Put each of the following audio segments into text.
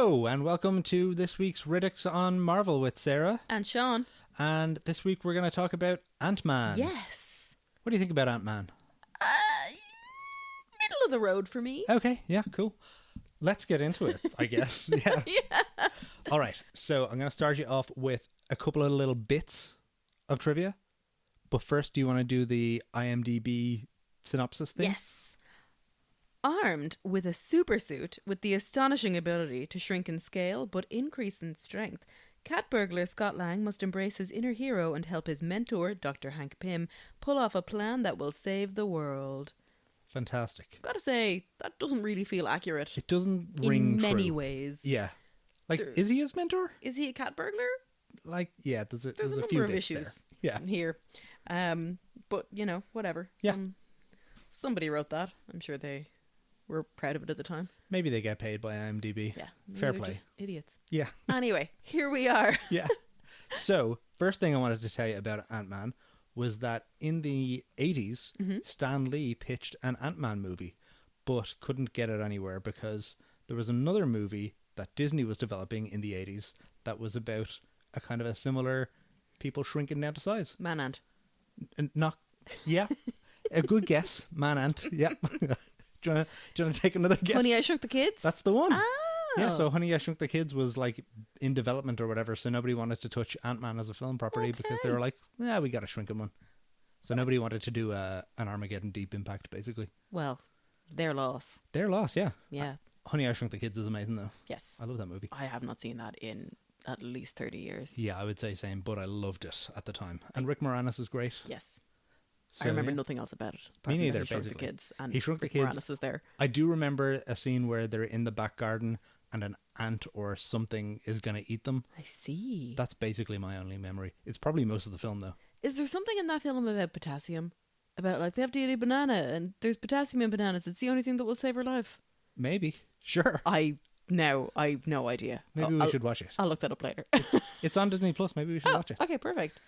Hello, and welcome to this week's Riddicks on Marvel with Sarah. And Sean. And this week we're going to talk about Ant-Man. Yes. What do you think about Ant-Man? Middle of the road for me. Okay, yeah, cool. Let's get into it, I guess. Yeah. Yeah. All right, so I'm going to start you off with a couple of little bits of trivia. But first, do you want to do the IMDb synopsis thing? Yes. Armed with a supersuit with the astonishing ability to shrink in scale but increase in strength, cat burglar Scott Lang must embrace his inner hero and help his mentor, Dr. Hank Pym, pull off a plan that will save the world. Fantastic. Gotta say, that doesn't really feel accurate. It doesn't ring in many true. ways. Yeah. Like, is he his mentor? Is he a cat burglar? Like, yeah, there's a There's a few number of bits issues there. Yeah. here. But, you know, whatever. Yeah. Somebody wrote that. I'm sure they were proud of it at the time. Maybe they get paid by IMDb. Yeah. Maybe Fair they're play. just idiots. Yeah. Anyway, here we are. Yeah. So, first thing I wanted to tell you about Ant-Man was that in the 80s, Stan Lee pitched an Ant-Man movie, but couldn't get it anywhere because there was another movie that Disney was developing in the 80s that was about a kind of a similar people shrinking down to size. Man-Ant. Not, yeah. A good guess. Man-Ant. Yep. Do you want to take another guess? Honey, I Shrunk the Kids? That's the one. Oh. Yeah, so Honey, I Shrunk the Kids was like in development or whatever, so nobody wanted to touch Ant-Man as a film property because they Okay. were like, yeah, we got to shrink him one. So nobody wanted to do an Armageddon Deep Impact, basically. Well, their loss. Their loss, yeah. Yeah. Honey, I Shrunk the Kids is amazing, though. Yes. I love that movie. I have not seen that in at least 30 years. Yeah, I would say same, but I loved it at the time. And Rick Moranis is great. Yes. So, I remember yeah. nothing else about it. Me apart from that neither, He Shrunk the basically. Kids. And He Shrunk the Rick Kids. Moranis is there. I do remember a scene where they're in the back garden and an ant or something is going to eat them. I see. That's basically my only memory. It's probably most of the film, though. Is there something in that film about potassium? About, like, they have to eat a banana and there's potassium in bananas. It's the only thing that will save her life. Maybe. Sure. I've no idea. Maybe we should watch it. I'll look that up later. It's on Disney Plus. Maybe we should watch it. Okay, perfect.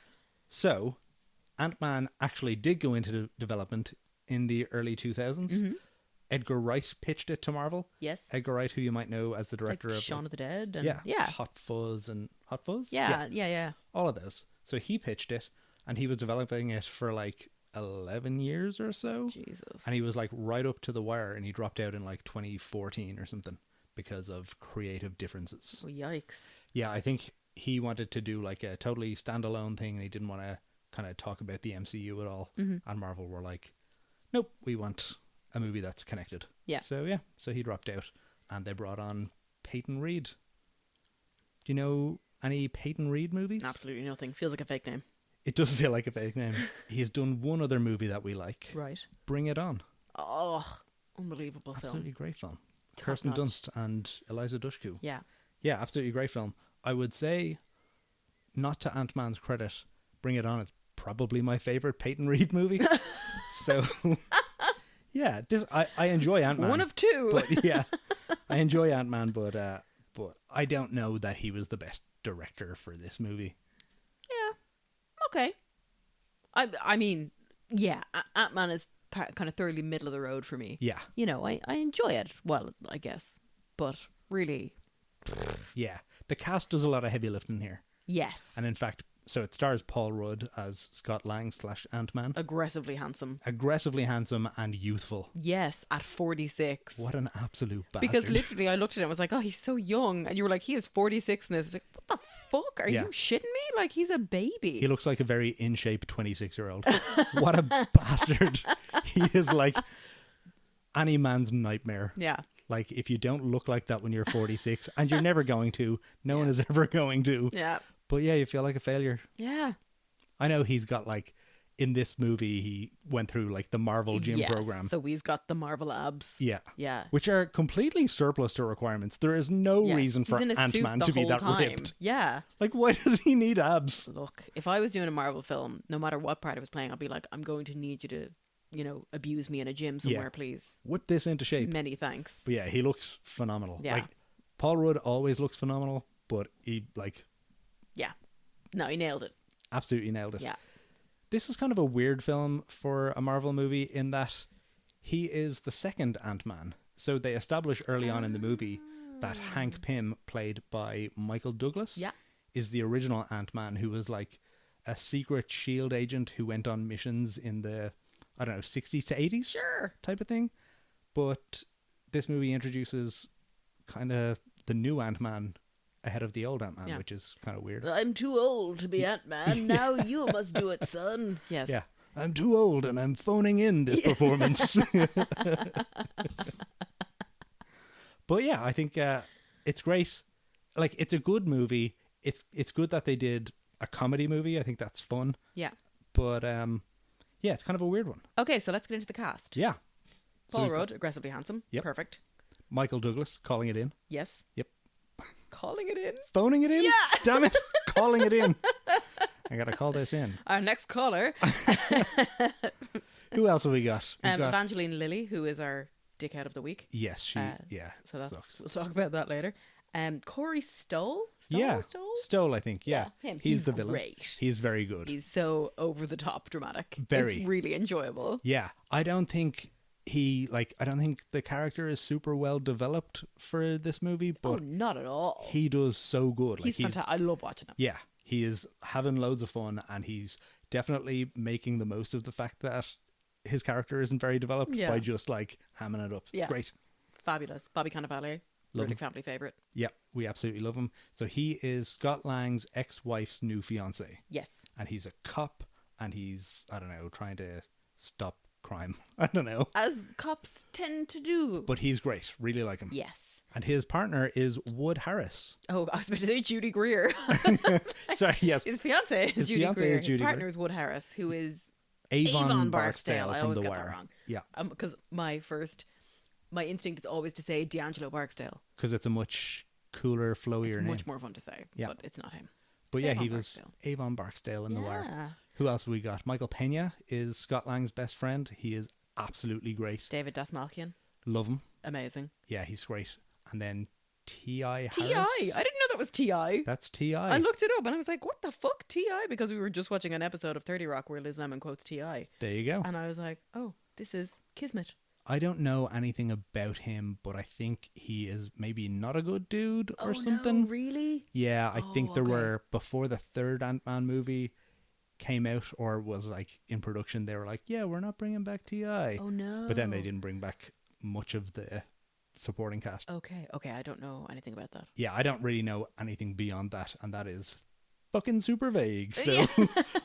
So, Ant-Man actually did go into development in the early 2000s. Edgar Wright pitched it to Marvel. Yes. Edgar Wright, who you might know as the director Like of Shaun of the Dead. And yeah, Hot Fuzz and Hot Fuzz. Yeah. All of those. So he pitched it, and he was developing it for like 11 years or so. Jesus. And he was like right up to the wire, and he dropped out in like 2014 or something because of creative differences. Oh, yikes. Yeah, I think he wanted to do like a totally standalone thing, and he didn't want to kind of talk about the MCU at all. And Marvel were like, nope, we want a movie that's connected. Yeah. So he dropped out, and they brought on Peyton Reed. Do you know any Peyton Reed movies? Absolutely nothing. Feels like a fake name. It does feel like a fake name. He has done one other movie that we like. Right. Bring It On. Oh, unbelievable Absolutely film. great film. Top Kirsten notch. Dunst and Eliza Dushku. Yeah. Yeah, absolutely great film. I would say, not to Ant-Man's credit, Bring It On is probably my favourite Peyton Reed movie. So, yeah, I enjoy Ant-Man. One of two. But yeah, I enjoy Ant-Man, but I don't know that he was the best director for this movie. Yeah. Okay. I mean, yeah, Ant-Man is kind of thoroughly middle of the road for me. Yeah, You know, I enjoy it. Well, I guess. But really, yeah. The cast does a lot of heavy lifting here. yes. And in fact, so it stars Paul Rudd as Scott Lang / Ant-Man. Aggressively handsome. Aggressively handsome and youthful. Yes, at 46. What an absolute bastard. Because literally I looked at him and was like, oh, he's so young. And you were like, he is 46 in this. I was like, what the fuck? Are Yeah. you shitting me? Like, he's a baby. He looks like a very in-shape 26-year-old. What a bastard. He is like any man's nightmare. Yeah. Like, if you don't look like that when you're 46, and you're never going to, no one is ever going to. Yeah. But yeah, you feel like a failure. Yeah. I know he's got like, in this movie, he went through like the Marvel gym Yes, program. So he's got the Marvel abs. Yeah. Yeah. Which are completely surplus to requirements. There is no Yes. reason for He's in a Ant-Man suit the to be whole that time. ripped. Yeah. Like, why does he need abs? Look, if I was doing a Marvel film, no matter what part I was playing, I'd be like, I'm going to need you to, you know, abuse me in a gym somewhere, please. Whip this into shape. Many thanks. But yeah, he looks phenomenal. Yeah. Like, Paul Rudd always looks phenomenal, but he, like, Yeah. No, he nailed it. absolutely nailed it. Yeah. This is kind of a weird film for a Marvel movie in that he is the second Ant-Man. So they establish early on in the movie that Hank Pym, played by Michael Douglas, Yeah. is the original Ant-Man, who was like a secret SHIELD agent who went on missions in the, I don't know, 60s to 80s Sure. type of thing. But this movie introduces kind of the new Ant-Man ahead of the old Ant-Man, Yeah. which is kind of weird. I'm too old to be Ant-Man. Now you must do it, son. Yes. Yeah. I'm too old and I'm phoning in this performance. But yeah, I think it's great. Like, it's a good movie. It's good that they did a comedy movie. I think that's fun. Yeah. But yeah, it's kind of a weird one. Okay, so let's get into the cast. Yeah. So Paul we've got Rudd, aggressively handsome. Yep. Perfect. Michael Douglas calling it in. Yes. Yep. Calling it in. Phoning it in? Yeah. Damn it. Calling it in. I got to call this in. Our next caller, Who else have we got? We've got Evangeline Lilly, who is our dickhead of the week. yes, she, yeah, So that's, sucks. we'll talk about that later. Corey Stoll? Yeah, Stoll? Stoll, I think. Yeah, him. He's the villain. Great. He's very good. He's so over the top dramatic. Very. It's really enjoyable. Yeah, I don't think the character is super well developed for this movie, Oh, but not at all. he does so good. He's fantastic. I love watching him. Yeah, he is having loads of fun, and he's definitely making the most of the fact that his character isn't very developed Yeah. by just like hamming it up. Yeah. It's great. Fabulous. Bobby Cannavale, Love really him. family favourite. Yeah, we absolutely love him. So he is Scott Lang's ex-wife's new fiance, Yes. and he's a cop, and he's, I don't know, trying to stop crime. I don't know. As cops tend to do. But he's great. Really like him. Yes. And his partner is Wood Harris. Oh, I was about to say Judy Greer. Sorry, yes. His fiance is His Judy fiancé Greer. is Judy His partner Greer. is Wood Harris, who is Avon Barksdale. I from always The get Wire. that wrong. Yeah, Because my instinct is always to say D'Angelo Barksdale. because it's a much cooler, flowier name. Much more fun to say. Yeah. But it's not him. But It's yeah, Avon he was Barksdale. Avon Barksdale in The Wire. Yeah. Who else have we got? Michael Pena is Scott Lang's best friend. He is absolutely great. David Dasmalkian. Love him. Amazing. Yeah, he's great. And then T.I. T.I. I didn't know that was T.I. That's T.I. I looked it up and I was like, what the fuck, T.I.? Because we were just watching an episode of 30 Rock where Liz Lemon quotes T.I. There you go. And I was like, oh, this is Kismet. I don't know anything about him, but I think he is maybe not a good dude or something. No, really? Yeah, I think Oh, there okay. were, before the third Ant-Man movie came out or was like in production, they were like, yeah, we're not bringing back T.I. Oh, no. But then they didn't bring back much of the supporting cast. Okay, I don't know anything about that. Yeah, I don't really know anything beyond that, and that is fucking super vague. So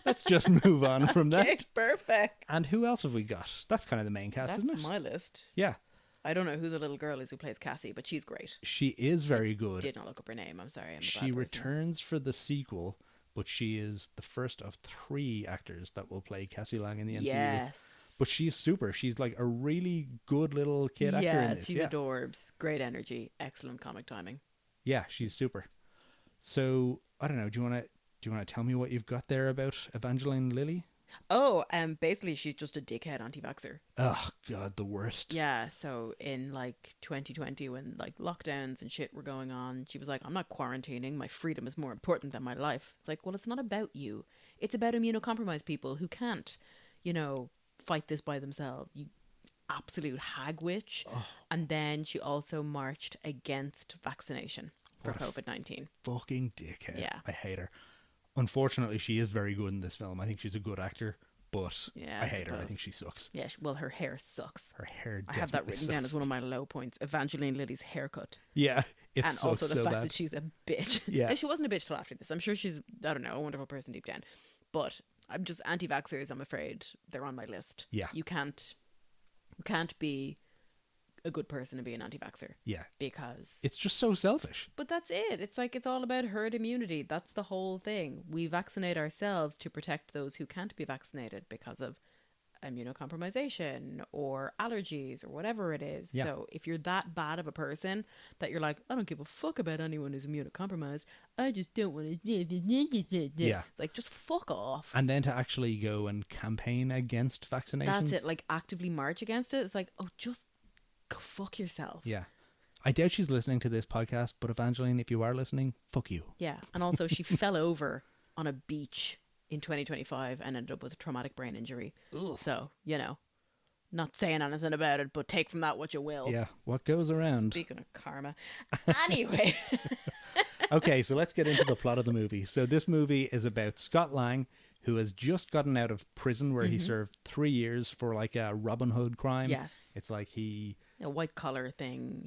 let's just move on from that. Okay, perfect. And who else have we got? That's kind of the main cast, That's isn't it? my list. Yeah, I don't know who the little girl is who plays Cassie, but she's great. she is very good. Did not look up her name. I'm sorry. I'm a She bad person. returns for the sequel, but she is the first of 3 actors that will play Cassie Lang in the MCU. Yes. But she's super. She's like a really good little kid actor in Yes, this. she's Yeah. adorbs. Great energy. Excellent comic timing. Yeah, she's super. So, I don't know, do you want to tell me what you've got there about Evangeline Lilly? Oh, basically she's just a dickhead anti-vaxxer. Oh god, the worst. Yeah, so in like 2020 when like lockdowns and shit were going on, she was like, I'm not quarantining, my freedom is more important than my life. It's like, well, it's not about you. It's about immunocompromised people who can't, fight this by themselves. You absolute hag witch. Oh. And then she also marched against vaccination for What a COVID-19. Fucking dickhead. Yeah. I hate her. Unfortunately, she is very good in this film. I think she's a good actor, but Yeah, I I hate her. I suppose. think she sucks. Yeah, well, her hair sucks. Her hair I have that definitely written down as sucks. one of my low points. Evangeline Lilly's haircut. Yeah, it And sucks also the so fact bad. that she's a bitch. Yeah. She wasn't a bitch till after this. I'm sure she's, I don't know, a wonderful person deep down. But I'm just anti-vaxxers, I'm afraid. They're on my list. Yeah. You can't be a good person and be an anti-vaxxer. Yeah, Because... it's just so selfish. But that's it. It's like, it's all about herd immunity. That's the whole thing. We vaccinate ourselves to protect those who can't be vaccinated because of immunocompromisation or allergies or whatever it is. Yeah. So if you're that bad of a person that you're like, I don't give a fuck about anyone who's immunocompromised, I just don't want to... Yeah. It's like, just fuck off. And then to actually go and campaign against vaccinations. That's it. Like, actively march against it. It's like, oh, just go fuck yourself. Yeah. I doubt she's listening to this podcast, but Evangeline, if you are listening, fuck you. Yeah. And also she fell over on a beach in 2025 and ended up with a traumatic brain injury. So, Not saying anything about it, but take from that what you will. Yeah, what goes around. Speaking of karma. Anyway. Okay, so let's get into the plot of the movie. So this movie is about Scott Lang, who has just gotten out of prison where he served 3 years for like a Robin Hood crime. Yes. It's like A white collar thing.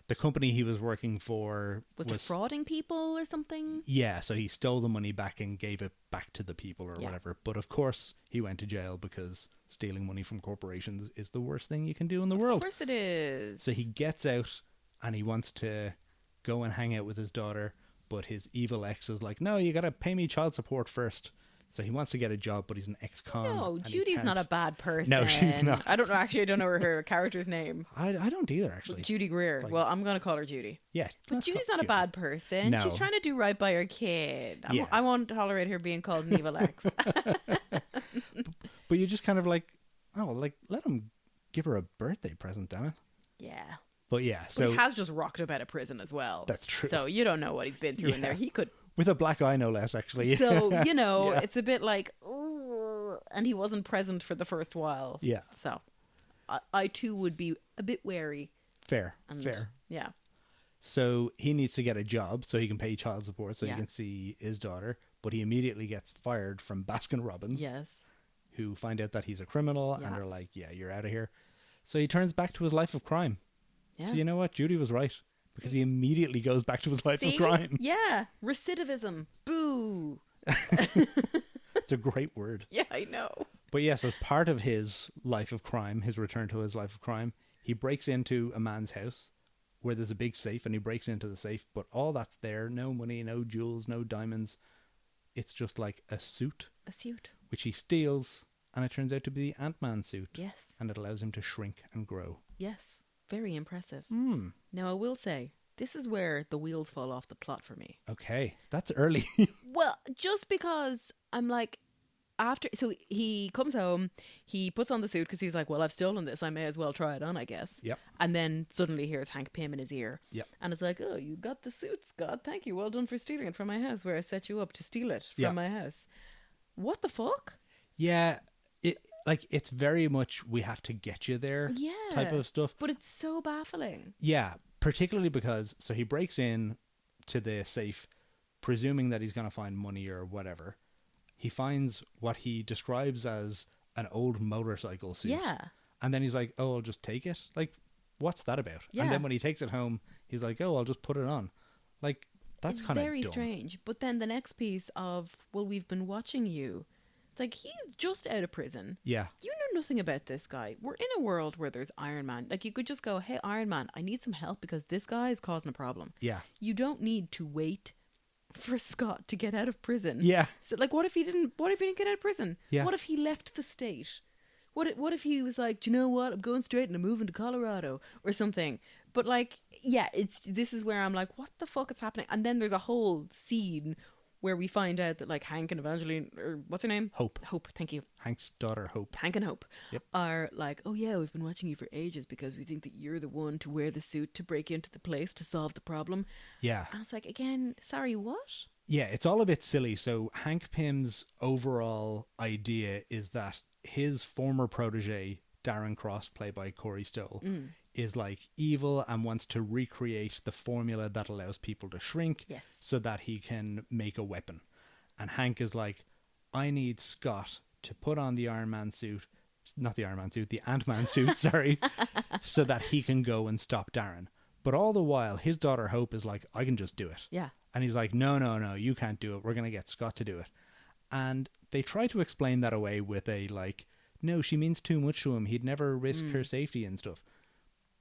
the company he was working for was defrauding people or something? Yeah, so he stole the money back and gave it back to the people or whatever. But of course, he went to jail because stealing money from corporations is the worst thing you can do in the world. Of course it is. So he gets out and he wants to go and hang out with his daughter, but his evil ex is like, no, you got to pay me child support first. So he wants to get a job, but he's an ex-con. No, Judy's not a bad person. No, she's not. I don't know. Actually, I don't know her character's name. I don't either, actually. Judy Greer. Like, well, I'm going to call her Judy. Yeah. But Judy's not a bad person. No. She's trying to do right by her kid. Yeah. I won't tolerate her being called an evil ex. But you just kind of like, oh, like, let him give her a birthday present, damn it. Yeah. But yeah, But so... he has just rocked up out of prison as well. That's true. So you don't know what he's been through in Yeah. there. He could... With a black eye, no less, actually. So, Yeah. it's a bit like, ooh, and he wasn't present for the first while. Yeah. So, I too would be a bit wary. Fair. And, Yeah. So he needs to get a job so he can pay child support so Yeah. he can see his daughter. But he immediately gets fired from Baskin Robbins, Yes. who find out that he's a criminal Yeah. and are like, yeah, you're out of here. So he turns back to his life of crime. Yeah. So you know what? Judy was right. Because he immediately goes back to his life See? of crime. Yeah. Recidivism. Boo. It's a great word. Yeah, I know. But yes, as part of his life of crime, his return to his life of crime, he breaks into a man's house where there's a big safe, and he breaks into the safe, but all that's there, no money, no jewels, no diamonds. It's just like a suit, A suit. which he steals, and it turns out to be the Ant-Man suit. Yes. And it allows him to shrink and grow. Yes. Very impressive. Hmm. Now, I will say, this is where the wheels fall off the plot for me. Okay, that's early. Well, just because I'm like, so he comes home, he puts on the suit because he's like, well, I've stolen this, I may as well try it on, I guess. Yep. And then suddenly hears Hank Pym in his ear. Yep. And it's like, oh, you got the suit, Scott. Thank you. Well done for stealing it from my house where I set you up to steal it from Yeah. my house. What the fuck? Yeah, it's very much we have to get you there Yeah. type of stuff. But it's so baffling. Yeah, particularly because, so he breaks in to the safe, presuming that he's going to find money or whatever. He finds what he describes as an old motorcycle suit. Yeah. And then he's like, oh, I'll just take it. Like, what's that about? Yeah. And then when he takes it home, he's like, oh, I'll just put it on. Like, that's It's kind of very dumb. strange. But then the next piece of, well, we've been watching you. It's like, he's just out of prison. Yeah. You know nothing about this guy. We're in a world where there's Iron Man. Like, you could just go, hey, Iron Man, I need some help because this guy is causing a problem. Yeah. You don't need to wait for Scott to get out of prison. Yeah. So, like, what if he didn't get out of prison? Yeah. What if he left the state? What if he was like, do you know what? I'm going straight and I'm moving to Colorado or something. But, like, yeah, this is where I'm like, what the fuck is happening? And then there's a whole scene where we find out that, like, Hank and Evangeline, or what's her name? Hope. Hope, thank you. Hank's daughter, Hope. Hank and Hope Yep. are like, oh yeah, we've been watching you for ages because we think that you're the one to wear the suit to break into the place to solve the problem. Yeah. And it's like, again, sorry, what? Yeah, it's all a bit silly. So Hank Pym's overall idea is that his former protege, Darren Cross, played by Corey Stoll, is like evil and wants to recreate the formula that allows people to shrink Yes. so that he can make a weapon. And Hank is like, I need Scott to put on the Iron Man suit, not the Iron Man suit, the Ant-Man suit, sorry, so that he can go and stop Darren. But all the while, his daughter Hope is like, I can just do it. Yeah. And he's like, no, you can't do it. We're going to get Scott to do it. And they try to explain that away with a like, no, she means too much to him. He'd never risk her safety and stuff.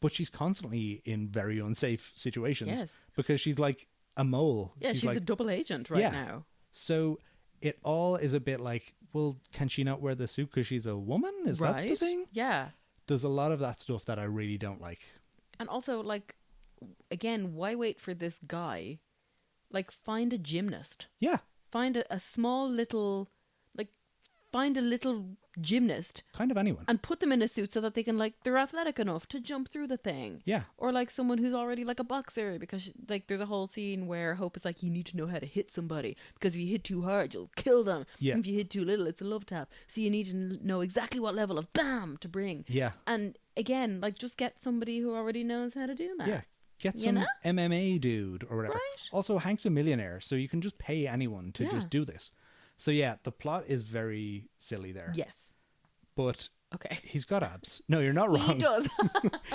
But she's constantly in very unsafe situations Yes. because she's like a mole. Yeah, she's like, a double agent right Yeah. now. So it all is a bit like, well, can she not wear the suit because she's a woman? Is that the thing? Yeah. There's a lot of that stuff that I really don't like. And also, like, again, why wait for this guy? Like, find a gymnast. Yeah. Find a small little, like, find a little gymnast Kind of anyone. and put them in a suit so that they can, like, they're athletic enough to jump through the thing. Yeah. Or like someone who's already like a boxer, because like there's a whole scene where Hope is like, you need to know how to hit somebody, because if you hit too hard you'll kill them. Yeah. And if you hit too little it's a love tap, so you need to know exactly what level of bam to bring. Yeah. And again, like, just get somebody who already knows how to do that. Yeah. Get You some know? MMA dude or whatever. Right. Also, Hank's a millionaire, so you can just pay anyone to Yeah. just do this. So yeah, the plot is very silly there. Yes. But Okay. he's got abs. No, you're not wrong. He does.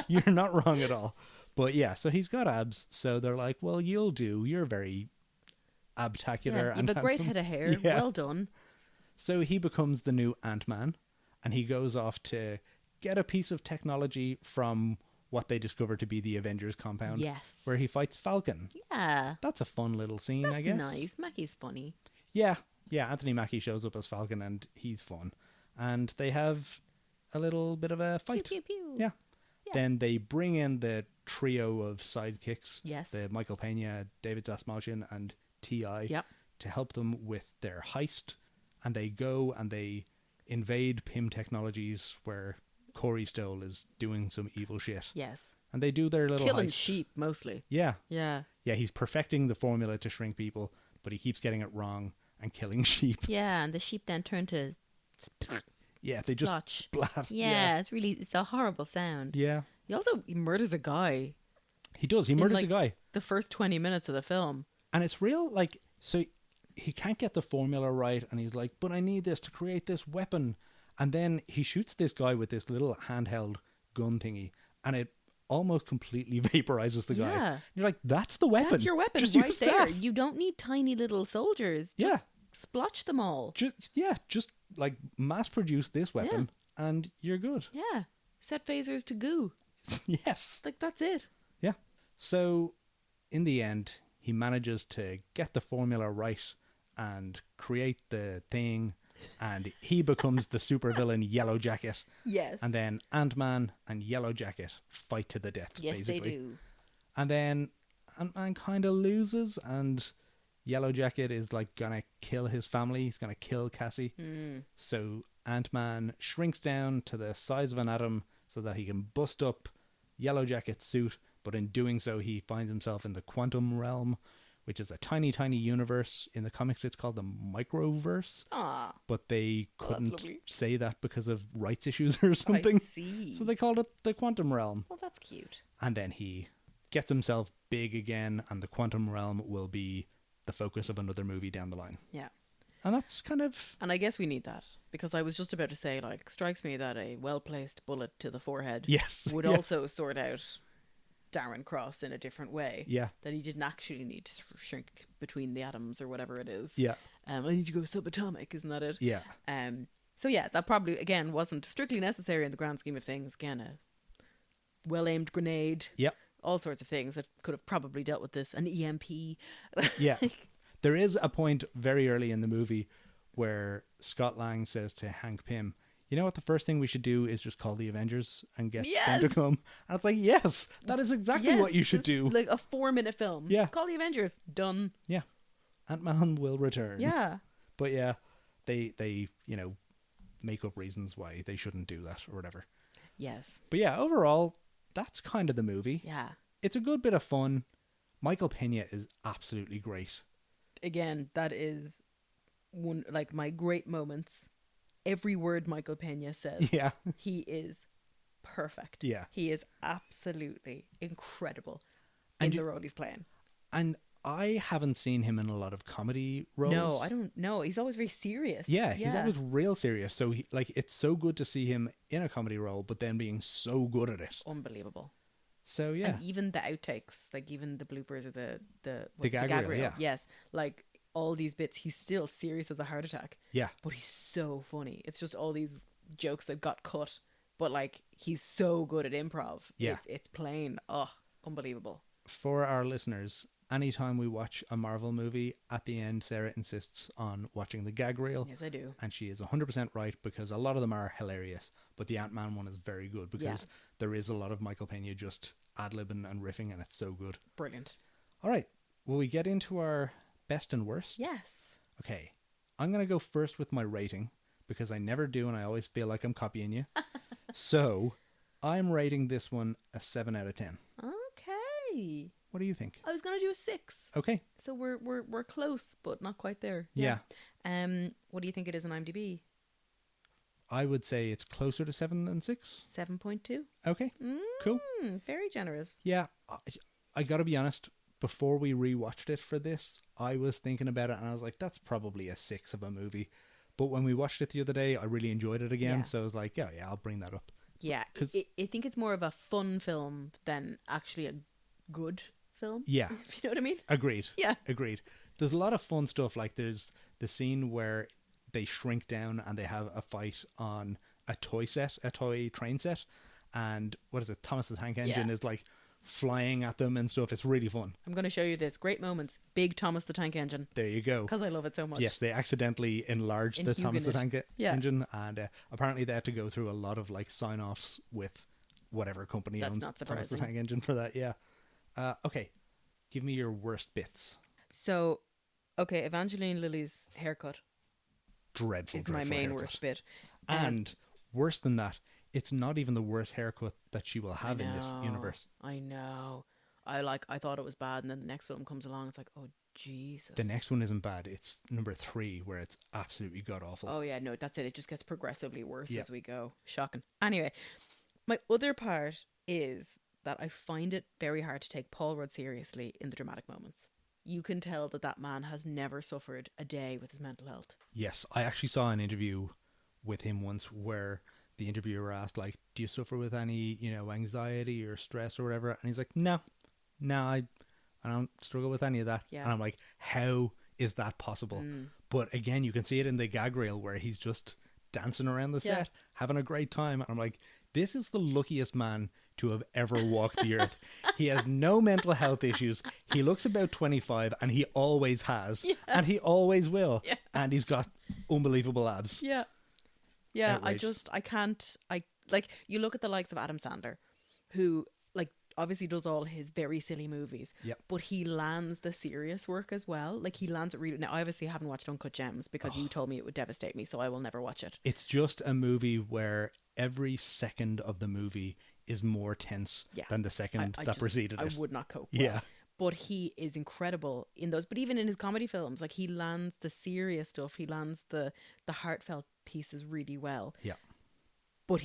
You're not wrong at all. But yeah, so he's got abs. So they're like, well, you'll do. You're very abtacular. Yeah, and you've a great handsome." head of hair. Yeah. Well done. So he becomes the new Ant-Man, and he goes off to get a piece of technology from what they discover to be the Avengers compound, Yes. where he fights Falcon. Yeah. That's a fun little scene, I That's guess. nice. Mackie's funny. Yeah, Anthony Mackie shows up as Falcon, and he's fun. And they have a little bit of a fight. Pew, pew, pew. Yeah. Yeah. Then they bring in the trio of sidekicks, Yes. the Michael Pena, David Dastmalchian, and T.I. Yep. to help them with their heist. And they go and they invade Pym Technologies, where Corey Stoll is doing some evil shit. Yes. And they do their little Killing heist. sheep mostly. Yeah. Yeah. Yeah, he's perfecting the formula to shrink people, but he keeps getting it wrong and killing sheep. Yeah, and the sheep then turn to Yeah, they just Splotch. splat. yeah, it's a horrible sound. Yeah. He murders a guy He does. He In, murders like- a guy. the first 20 minutes of the film. And it's real, like, so he can't get the formula right, and he's like, but I need this to create this weapon. And then he shoots this guy with this little handheld gun thingy, and it almost completely vaporizes the guy. Yeah. You're like, that's the weapon. That's your weapon Just right use there. that. You don't need tiny little soldiers. Yeah. Just splotch them all. Just like mass produce this weapon, and you're good. Yeah. Set phasers to goo. Yes. Like, that's it. Yeah. So, in the end, he manages to get the formula right and create the thing, and he becomes the supervillain Yellow Jacket. Yes. And then Ant-Man and Yellow Jacket fight to the death, yes, basically. they do. And then Ant-Man kind of loses, and Yellow Jacket is like gonna kill his family. He's gonna kill Cassie. So Ant-Man shrinks down to the size of an atom so that he can bust up Yellow Jacket's suit, but in doing so he finds himself in the quantum realm, which is a tiny, tiny universe. In the comics it's called the Microverse, Ah, but they that's couldn't lovely. say that because of rights issues or something. I see. So they called it the quantum realm. Well, that's cute. And then he gets himself big again, and the quantum realm will be the focus of another movie down the line. Yeah. And that's kind of... And I guess we need that, because I was just about to say, like, strikes me that a well-placed bullet to the forehead Yes. would yeah. also sort out Darren Cross in a different way. Yeah. That he didn't actually need to shrink between the atoms or whatever it is. Yeah. I need to go subatomic, isn't that it? Yeah. So yeah, that probably, again, wasn't strictly necessary in the grand scheme of things. Again, a well-aimed grenade. Yep. All sorts of things that could have probably dealt with this. An EMP. Yeah. There is a point very early in the movie where Scott Lang says to Hank Pym, you know what, the first thing we should do is just call the Avengers and get them to Yes! come. And it's like, yes, that is exactly Yes, what you should just do. Like a 4-minute film. Yeah. Call the Avengers. Done. Yeah. Ant-Man will return. Yeah. But yeah, they make up reasons why they shouldn't do that or whatever. Yes. But yeah, overall, that's kind of the movie. Yeah. It's a good bit of fun. Michael Pena is absolutely great. Again, that is one, like, my great moments. Every word Michael Pena says. Yeah. He is perfect. Yeah. He is absolutely incredible And in you- the role he's playing. And I haven't seen him in a lot of comedy roles. No, I don't know. He's always very serious. Yeah, he's always real serious. So it's so good to see him in a comedy role, but then being so good at it. Unbelievable. So yeah, And even the outtakes, like even the bloopers or the gag reel, yeah. Yes. Like all these bits, he's still serious as a heart attack. yeah, But he's so funny. It's just all these jokes that got cut. But like he's so good at improv. Yeah. It's plain. Oh, unbelievable. for our listeners, anytime we watch a Marvel movie, at the end, Sarah insists on watching the gag reel. Yes, I do. And she is 100% right, because a lot of them are hilarious. But the Ant-Man one is very good because there is a lot of Michael Pena just ad-libbing and riffing, and it's so good. Brilliant. All right, will we get into our best and worst? Yes. Okay, I'm going to go first with my rating, because I never do and I always feel like I'm copying you. So I'm rating this one a 7 out of 10. Okay. What do you think? I was gonna do a 6. Okay. So we're close, but not quite there. Yeah. What do you think it is on IMDb? I would say it's closer to 7 than 6. 7.2. Okay. Cool. Very generous. Yeah. I got to be honest. Before we rewatched it for this, I was thinking about it and I was like, that's probably a 6 of a movie. But when we watched it the other day, I really enjoyed it again. Yeah. So I was like, yeah, I'll bring that up. Yeah, I think it's more of a fun film than actually a good film. Yeah. If you know what I mean? Agreed. Yeah. Agreed. There's a lot of fun stuff. Like there's the scene where they shrink down and they have a fight on a toy train set. And what is it? Thomas the Tank Engine is like flying at them and stuff. It's really fun. I'm going to show you this. Great moments. Big Thomas the Tank Engine. There you go. Because I love it so much. Yes, they accidentally enlarged the Thomas the Tank Engine. And apparently they had to go through a lot of like sign-offs with whatever company owns Thomas the Tank Engine for that. Yeah. Okay. Give me your worst bits. So, okay, Evangeline Lilly's haircut. Dreadful. Is my main worst bit. And worse than that, it's not even the worst haircut that she will have in this universe. I know. I thought it was bad, and then the next film comes along. It's like, oh Jesus. The next one isn't bad. It's number 3, where it's absolutely god awful. Oh yeah, no, that's it. It just gets progressively worse as we go. Shocking. Anyway, my other part is that I find it very hard to take Paul Rudd seriously in the dramatic moments. You can tell that man has never suffered a day with his mental health. Yes, I actually saw an interview with him once where the interviewer asked, like, do you suffer with any, anxiety or stress or whatever? And he's like, no, I don't struggle with any of that. Yeah. And I'm like, how is that possible? But again, you can see it in the gag reel where he's just dancing around the set, having a great time. And I'm like, this is the luckiest man to have ever walked the earth. He has no mental health issues. He looks about 25 and he always has. Yeah. And he always will. Yeah. And he's got unbelievable abs. Yeah. Yeah, outrageous. You look at the likes of Adam Sandler, who obviously does all his very silly movies, but he lands the serious work as well. Like he lands it really. Now, I obviously haven't watched Uncut Gems because you told me it would devastate me, so I will never watch it. It's just a movie where every second of the movie is more tense than the second that preceded it. I would not cope. Yeah. But he is incredible in those. But even in his comedy films, he lands the serious stuff. He lands the heartfelt pieces really well. Yeah. But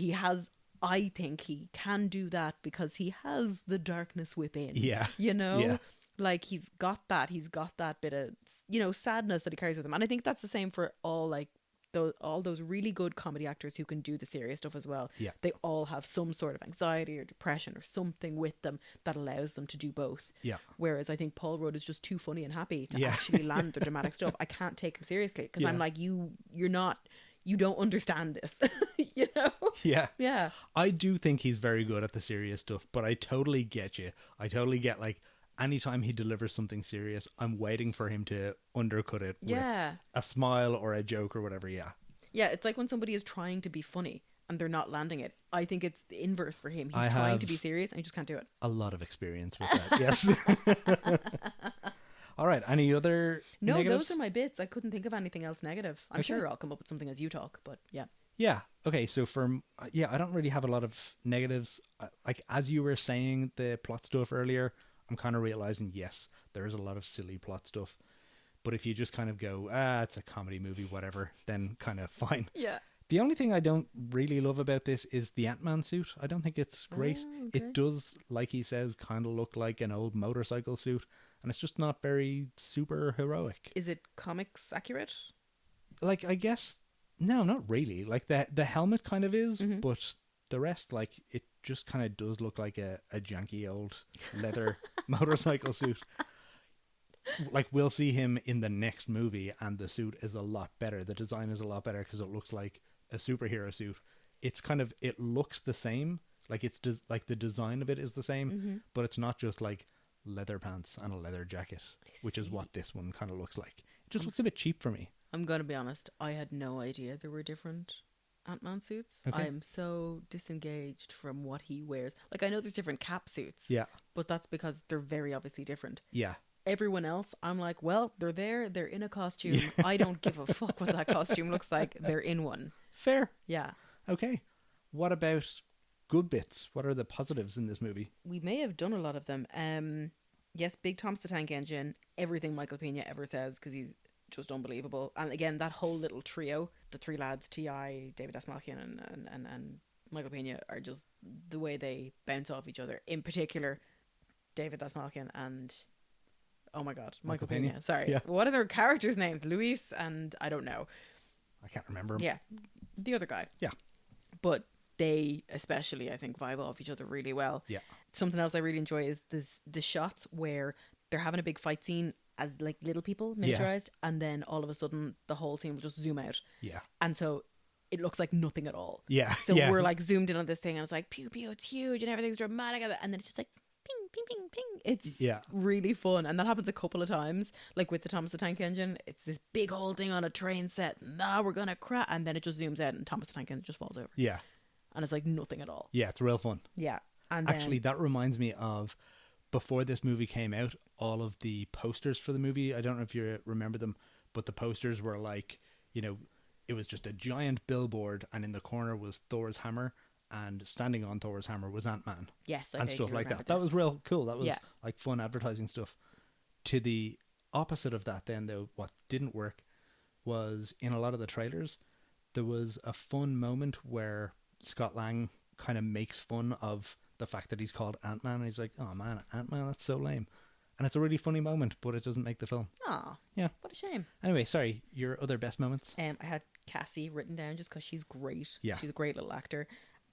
I think he can do that because he has the darkness within. Yeah. Yeah. He's got that bit of, sadness that he carries with him. And I think that's the same for all those really good comedy actors who can do the serious stuff as well. Yeah. They all have some sort of anxiety or depression or something with them that allows them to do both. Yeah. Whereas I think Paul Rudd is just too funny and happy to actually land the dramatic stuff. I can't take him seriously because I'm like, you don't understand this, Yeah. Yeah. I do think he's very good at the serious stuff, but I totally get you. I totally get anytime he delivers something serious, I'm waiting for him to undercut it with a smile or a joke or whatever. Yeah. Yeah. It's like when somebody is trying to be funny and they're not landing it. I think it's the inverse for him. He's trying to be serious and he just can't do it. A lot of experience with that. Yes. All right. Any other negatives? Those are my bits. I couldn't think of anything else negative. I'm sure I'll come up with something as you talk, but yeah. Yeah. Okay. So I don't really have a lot of negatives. As you were saying the plot stuff earlier, I'm kind of realizing, yes, there is a lot of silly plot stuff. But if you just kind of go, it's a comedy movie, whatever, then kind of fine. Yeah. The only thing I don't really love about this is the Ant-Man suit. I don't think it's great. Oh, okay. It does, like he says, kind of look like an old motorcycle suit. And it's just not very super heroic. Is it comics accurate? I guess, no, not really. The helmet kind of is, but the rest, it just kind of does look like a janky old leather motorcycle suit. We'll see him in the next movie and the suit is a lot better. The design is a lot better because it looks like a superhero suit. It's it looks the same. The design of it is the same, but it's not just leather pants and a leather jacket, which is what this one kind of looks like. It just looks a bit cheap for me. I'm going to be honest. I had no idea there were different Ant-Man suits. Okay. I am so disengaged from what he wears. I know there's different cap suits. Yeah. But that's because they're very obviously different. Yeah. everyone else, I'm like, well, they're there. They're in a costume. I don't give a fuck what that costume looks like. They're in one. Fair. Yeah. Okay. What about good bits? What are the positives in this movie? We may have done a lot of them. Yes, Big Thomas the Tank Engine. Everything Michael Pena ever says, because he's just unbelievable. And again, that whole little trio, the three lads, T.I., David Dastmalchian and Michael Pena, are just the way they bounce off each other. In particular, David Dastmalchian and, oh my God, Michael Pena. Sorry. Yeah. What are their characters' names? Luis and I don't know. I can't remember. Yeah. The other guy. Yeah. But they especially, I think, vibe off each other really well. Yeah. Something else I really enjoy is the shots where they're having a big fight scene as like little people miniaturized, and then all of a sudden the whole scene will just zoom out. Yeah. And so it looks like nothing at all. Yeah. So yeah. we're like zoomed in on this thing and it's like pew pew, it's huge and everything's dramatic, and then it's just like ping ping ping ping. It's really fun, and that happens a couple of times. Like with the Thomas the Tank Engine, it's this big old thing on a train set. We're gonna crash, and then it just zooms out and Thomas the Tank Engine just falls over. Yeah. And it's like nothing at all. Yeah, it's real fun. Yeah. And then, actually, that reminds me of before this movie came out, all of the posters for the movie. I don't know if you remember them, but the posters were like, you know, it was just a giant billboard, and in the corner was Thor's hammer, and standing on Thor's hammer was Ant-Man. yes, I And vaguely stuff like remember that. That this. was real cool. That was Yeah. like fun advertising stuff. To the opposite of that, then, though, what didn't work was in a lot of the trailers, there was a fun moment where Scott Lang kind of makes fun of the fact that he's called Ant-Man, and he's like, oh man, Ant-Man, that's so lame. And it's a really funny moment, but it doesn't make the film. Aw, Yeah. what a shame. Anyway, sorry, your other best moments? I had Cassie written down just because she's great. Yeah. She's a great little actor.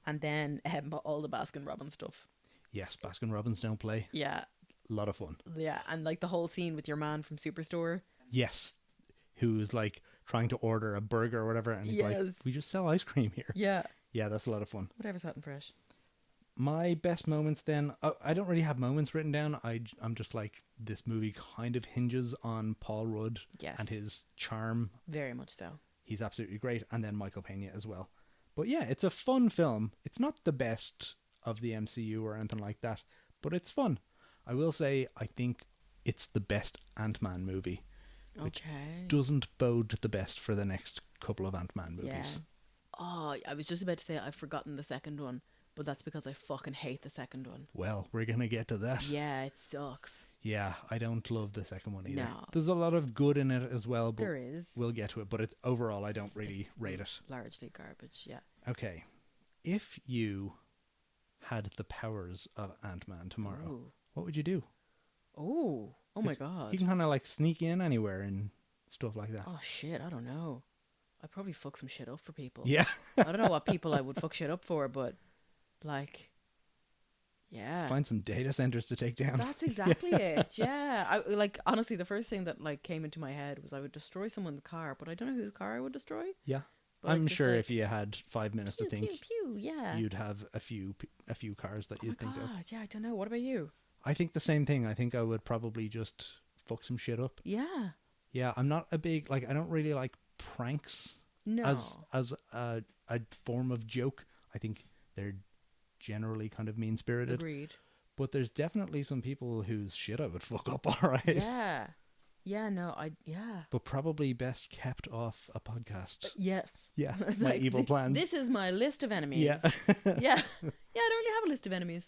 And then all the Baskin Robbins stuff. Yes, Baskin Robbins don't play. Yeah. A lot of fun. Yeah. And like the whole scene with your man from Superstore. Yes, who's like trying to order a burger or whatever, and he's like, Yes. we just sell ice cream here. Yeah. Yeah, that's a lot of fun. Whatever's hot and fresh. My best moments then, I don't really have moments written down. I'm just like, this movie kind of hinges on Paul Rudd Yes. and his charm. Very much so. He's absolutely great. And then Michael Pena as well. But yeah, it's a fun film. It's not the best of the MCU or anything like that, but it's fun. I will say, I think it's the best Ant-Man movie, which Okay. doesn't bode the best for the next couple of Ant-Man movies. Yeah. Oh, I was just about to say I've forgotten the second one, but that's because I fucking hate the second one. Well, we're going to get to that. Yeah, it sucks. Yeah, I don't love the second one either. No. There's a lot of good in it as well, but There is. we'll get to it. But overall, I don't really rate it. Largely garbage, yeah. Okay. If you had the powers of Ant-Man tomorrow, Ooh. what would you do? Oh my 'Cause god. You can kind of like sneak in anywhere and stuff like that. Oh shit, I don't know. I'd probably fuck some shit up for people. Yeah. I don't know what people I would fuck shit up for, but like, yeah. Find some data centers to take down. That's exactly it. Yeah. I like honestly the first thing that like came into my head was I would destroy someone's car, but I don't know whose car I would destroy. Yeah. But, I'm like, just, sure like, if you had 5 minutes pew, to think, pew, pew, yeah. you'd have a few cars that Oh you'd my think of. god, yeah, I don't know. What about you? I think the same thing. I think I would probably just fuck some shit up. Yeah. Yeah, I'm not a big like. I don't really like pranks No. as a form of joke. I think they're generally kind of mean spirited. Agreed. But there's definitely some people whose shit I would fuck up. All right. Yeah. Yeah. No. Yeah. But probably best kept off a podcast. Yes. Yeah, my Like, evil plans. This is my list of enemies. Yeah. Yeah. Yeah. I don't really have a list of enemies.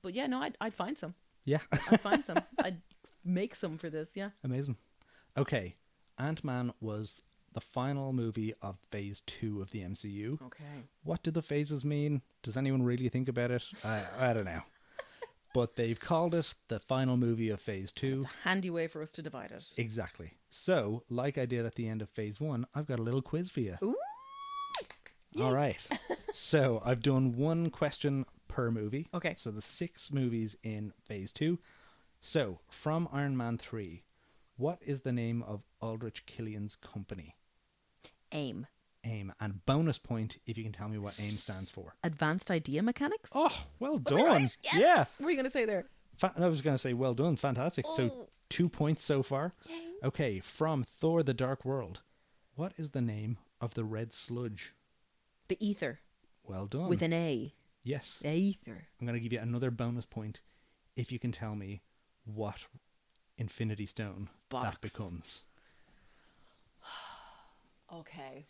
But yeah, no, I'd find some. Yeah. I'd find some. I'd make some for this. Yeah. Amazing. Okay, Ant-Man was the final movie of Phase 2 of the MCU. Okay. What do the phases mean? Does anyone really think about it? I don't know. But they've called it the final movie of Phase 2. It's a handy way for us to divide it. Exactly. So, like I did at the end of Phase 1, I've got a little quiz for you. Ooh. All right. So, I've done one question per movie. Okay. So, the 6 movies in Phase 2. So, from Iron Man 3, what is the name of Aldrich Killian's company? AIM. AIM. And bonus point if you can tell me what AIM stands for. Advanced Idea Mechanics. Oh, well Was I done. right? Yes! Yeah. What were you going to say there? I was going to say well done. Fantastic. So, Oh. 2 points so far. Yay. Okay, from Thor the Dark World, what is the name of the red sludge? The Ether. Well done. With an A. Yes. Ether. I'm going to give you another bonus point if you can tell me what Infinity Stone Box. that becomes. Okay.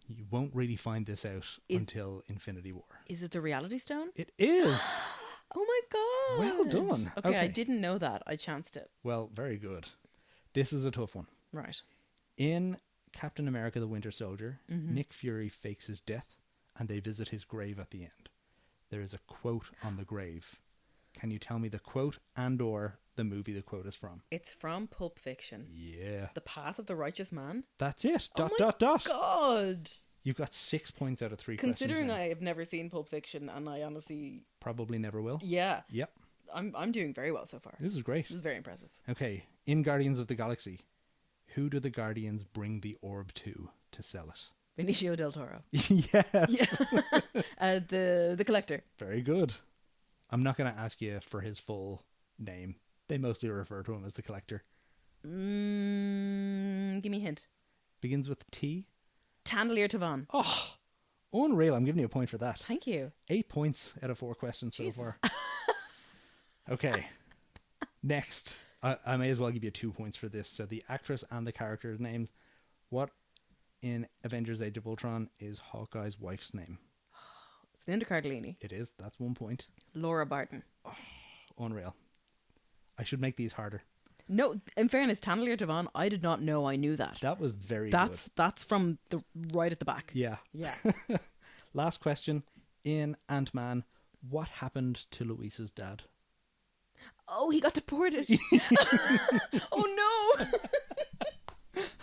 You won't really find this out until Infinity War. Is it the Reality Stone? It is. Oh my god. Well done. Okay, I Okay. didn't know that. I chanced it. Well, very good. This is a tough one. Right. In Captain America the Winter Soldier, Mm-hmm. Nick Fury fakes his death and they visit his grave at the end. There is a quote on the grave. Can you tell me the quote and or the movie the quote is from? It's from Pulp Fiction. Yeah. The Path of the Righteous Man. That's it. Oh Dot. God. You've got 6 points out of 3 Considering questions. I have never seen Pulp Fiction and I honestly, Probably never will. yeah, Yep. I'm doing very well so far. This is great. This is very impressive. Okay. In Guardians of the Galaxy, who do the Guardians bring the orb to sell it? Benicio del Toro. Yes. The Collector. Very good. I'm not going to ask you for his full name. They mostly refer to him as the Collector. Give me a hint. Begins with T. Tandelier Tavan. Oh, unreal. I'm giving you a point for that. Thank you. 8 points out of 4 questions Jesus. so far. Okay. Next. I may as well give you 2 points for this. So the actress and the character's names. What in Avengers Age of Ultron is Hawkeye's wife's name? It's Linda Cardellini. It is. That's 1 point. Laura Barton. Unreal. I should make these harder. No, in fairness, Tandelier Tavan, I did not know I knew that. That was very That's from the right at the back. good. Yeah. Yeah. Last question. In Ant-Man, what happened to Luis's dad? Oh, he got deported. Oh no.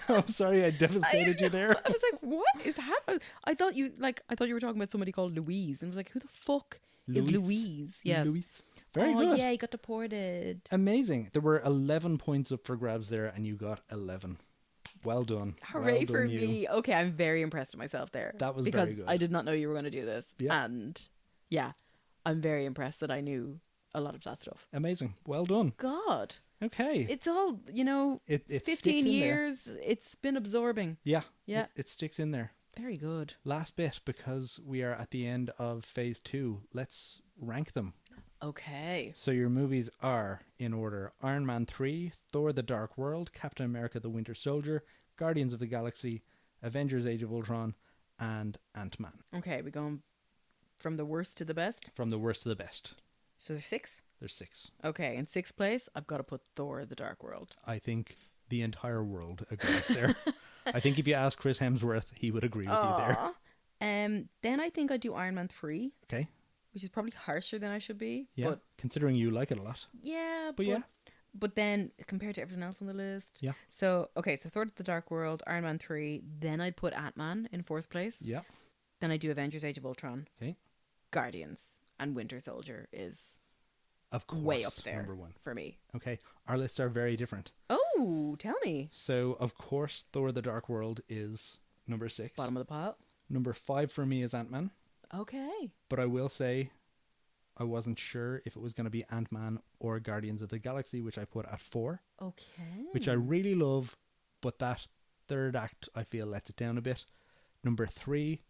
I'm sorry I devastated you there. I was like, what is happening? I thought you were talking about somebody called Louise. And I was like, who the fuck is Louise? Yes. Luis. Very oh, good. yeah, he got deported. Amazing. There were 11 points up for grabs there, and you got 11. Well done. Hooray well for done, you. me. Okay, I'm very impressed with myself there. That was because very good. I did not know you were going to do this. Yeah. And yeah, I'm very impressed that I knew a lot of that stuff. Amazing. Well done. God. Okay. It's all, It 15 sticks in there. years, it's been absorbing. Yeah. Yeah. It sticks in there. Very good. Last bit, because we are at the end of phase 2. Let's rank them. Okay. So your movies are, in order, Iron Man 3, Thor the Dark World, Captain America the Winter Soldier, Guardians of the Galaxy, Avengers Age of Ultron, and Ant-Man. Okay, we're going from the worst to the best. From the worst to the best. So there's 6? There's 6. Okay, in 6th place, I've got to put Thor the Dark World. I think the entire world agrees there. I think if you ask Chris Hemsworth, he would agree with you there. Aw. Then I think I'd do Iron Man 3, Okay. which is probably harsher than I should be. Yeah. But Considering you like it a lot. yeah, But yeah. But then compared to everything else on the list. Yeah. So, okay, so Thor the Dark World, Iron Man 3, then I'd put Ant-Man in 4th place. Yeah. Then I do Avengers Age of Ultron. Okay. Guardians and Winter Soldier is Of course. way up there Number 1. for me. Okay. Our lists are very different. Oh, tell me. So, of course, Thor the Dark World is number 6. Bottom of the pile. Number 5 for me is Ant-Man. Okay. But I will say I wasn't sure if it was going to be Ant-Man or Guardians of the Galaxy, which I put at 4, Okay. which I really love, but that third act I feel lets it down a bit. Number 3,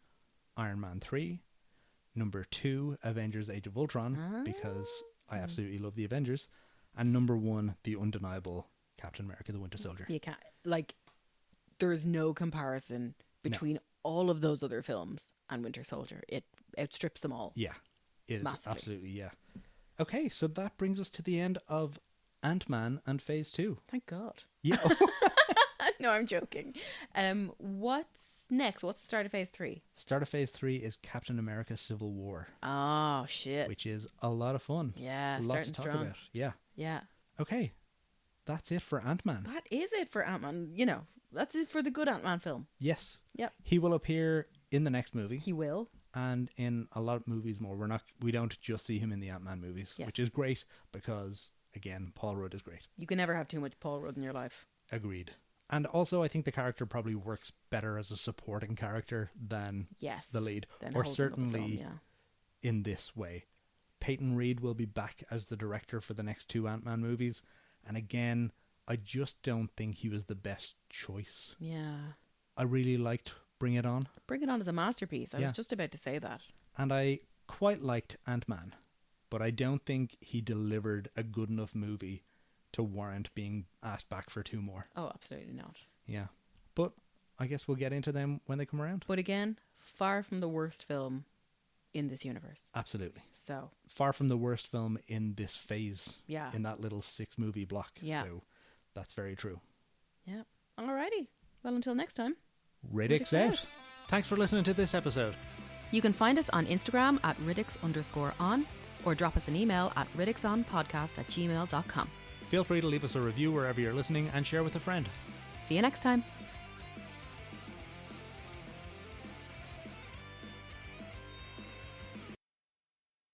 Iron Man 3. Number 2, Avengers Age of Ultron, because I absolutely love the Avengers. And number 1, the undeniable Captain America the Winter Soldier. You can't, like, there's no comparison between all of those other films and Winter Soldier. It outstrips them all. Yeah, it is Massively. absolutely, yeah. Okay, so that brings us to the end of Ant-Man and Phase 2. Thank God. Yeah. No, I'm joking. What's next? What's the start of Phase 3? Start of Phase 3 is Captain America Civil War, Oh, shit. which is a lot of fun. Yeah, Lots starting to talk strong. about. Yeah. Yeah. Okay, that's it for Ant-Man. That is it for Ant-Man. You know, that's it for the good Ant-Man film. Yes. Yep. He will appear in the next movie He will. and in a lot of movies more. We don't just see him in the Ant-Man movies, Yes. which is great because, again, Paul Rudd is great. You can never have too much Paul Rudd in your life. Agreed. And also, I think the character probably works better as a supporting character than Yes. the lead, Then or holding up a film, certainly yeah. in this way. Peyton Reed will be back as the director for the next 2 Ant-Man movies, and again, I just don't think he was the best choice. Yeah. I really liked Bring It On, Bring It On as a masterpiece. I Yeah. was just about to say that. and I quite liked Ant-Man, but I don't think he delivered a good enough movie to warrant being asked back for 2 more. Oh, absolutely not. Yeah. But I guess we'll get into them when they come around. But again, far from the worst film in this universe. Absolutely. So, Far from the worst film in this phase. yeah. In that little 6-movie block. Yeah. So that's very true. Yeah. Alrighty. Well, until next time. Riddix out. Thanks for listening to this episode. You can find us on Instagram at Riddix_on or drop us an email at riddixonpodcast@gmail.com. Feel free to leave us a review wherever you're listening and share with a friend. See you next time.